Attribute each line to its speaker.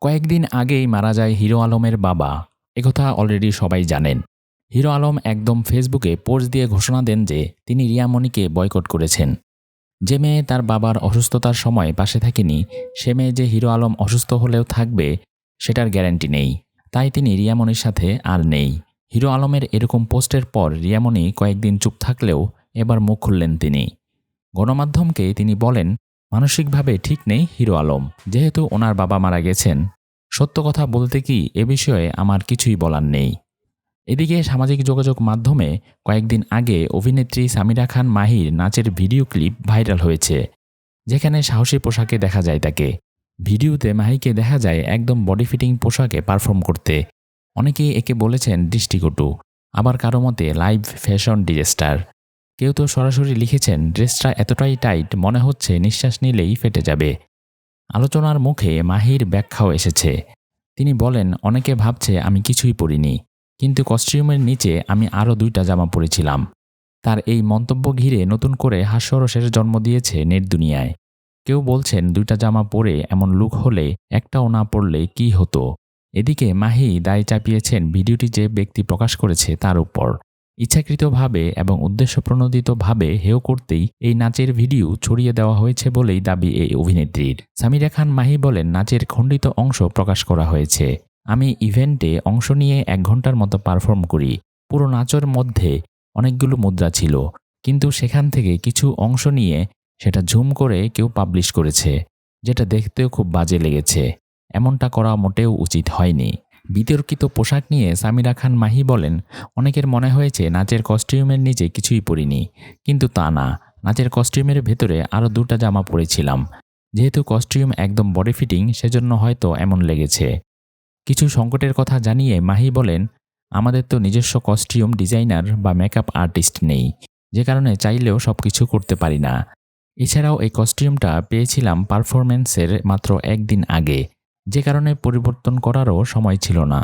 Speaker 1: কয়েকদিন আগেই মারা যায় হিরো আলমের বাবা। একথা অলরেডি সবাই জানেন। হিরো আলম একদম ফেসবুকে পোস্ট দিয়ে ঘোষণা দেন যে তিনি রিয়া মনিকে বয়কট করেছেন। যে মেয়ে তার বাবার অসুস্থতার সময় পাশে থাকেনি, সে মেয়ে যে হিরো আলম অসুস্থ হলেও থাকবে সেটার গ্যারান্টি নেই। তাই তিনি রিয়া মনির সাথে আর নেই। হিরো আলমের এরকম পোস্টের পর রিয়া মনি কয়েকদিন চুপ থাকলেও এবার মুখ খুললেন তিনি। গণমাধ্যমকে তিনি বলেন, মানসিকভাবে ঠিক নেই হিরো আলম, যেহেতু ওনার বাবা মারা গেছেন। সত্য কথা বলতে কি, এ বিষয়ে আমার কিছুই বলার নেই। এদিকে সামাজিক যোগাযোগ মাধ্যমে কয়েকদিন আগে অভিনেত্রী সামিরা খান মাহির নাচের ভিডিও ক্লিপ ভাইরাল হয়েছে, যেখানে সাহসী পোশাকে দেখা যায় তাকে। ভিডিওতে মাহিকে দেখা যায় একদম বডি ফিটিং পোশাকে পারফর্ম করতে। অনেকেই একে বলেছেন দৃষ্টিকটু, আবার কারো মতে লাইভ ফ্যাশন ডিজাস্টার। কেউ তো সরাসরি লিখেছেন ড্রেসটা এতটাই টাইট মনে হচ্ছে নিঃশ্বাস নিলেই ফেটে যাবে। আলোচনার মুখে মাহির ব্যাখ্যাও এসেছে। তিনি বলেন, অনেকে ভাবছে আমি কিছুই পরিনি, কিন্তু কস্টিউমের নিচে আমি আরও 2টা জামা পরেছিলাম। তার এই মন্তব্য ঘিরে নতুন করে হাস্যরসের জন্ম দিয়েছে নেট দুনিয়ায়। কেউ বলছেন 2টা জামা পরে এমন লুক হলে একটাও না পরলে কি হতো। এদিকে মাহি দায় চাপিয়েছেন ভিডিওটি যে ব্যক্তি প্রকাশ করেছে তার উপর। ইচ্ছাকৃতভাবে এবং উদ্দেশ্যপ্রণোদিতভাবে হেয় করতেই এই নাচের ভিডিও ছড়িয়ে দেওয়া হয়েছে বলেই দাবি এই অভিনেত্রীর। সামিরা খান মাহি বলেন, নাচের খণ্ডিত অংশ প্রকাশ করা হয়েছে। আমি ইভেন্টে অংশ নিয়ে 1 ঘন্টার মতো পারফর্ম করি। পুরো নাচের মধ্যে অনেকগুলো মুদ্রা ছিল, কিন্তু সেখান থেকে কিছু অংশ নিয়ে সেটা ঝুম করে কেউ পাবলিশ করেছে, যেটা দেখতেও খুব বাজে লেগেছে। এমনটা করা মোটেও উচিত হয়নি। বিতর্কিত পোশাক নিয়ে সামিরা খান মাহি বলেন, অনেকের মনে হয়েছে নাচের কস্টিউমের নিচে কিছুই পরিনি, কিন্তু তা না। নাচের কস্টিউমের ভেতরে আরও 2টা জামা পরেছিলাম। যেহেতু কস্টিউম একদম বডি ফিটিং, সেজন্য হয়তো এমন লেগেছে। কিছু সংকটের কথা জানিয়ে মাহি বলেন, আমাদের তো নিজস্ব কস্টিউম ডিজাইনার বা মেকআপ আর্টিস্ট নেই, যে কারণে চাইলেও সবকিছু করতে পারি না। এছাড়াও এই কস্টিউমটা পেয়েছিলাম পারফরম্যান্সের মাত্র 1 দিন আগে, যে কারণে পরিবর্তন করারও সময় ছিল না।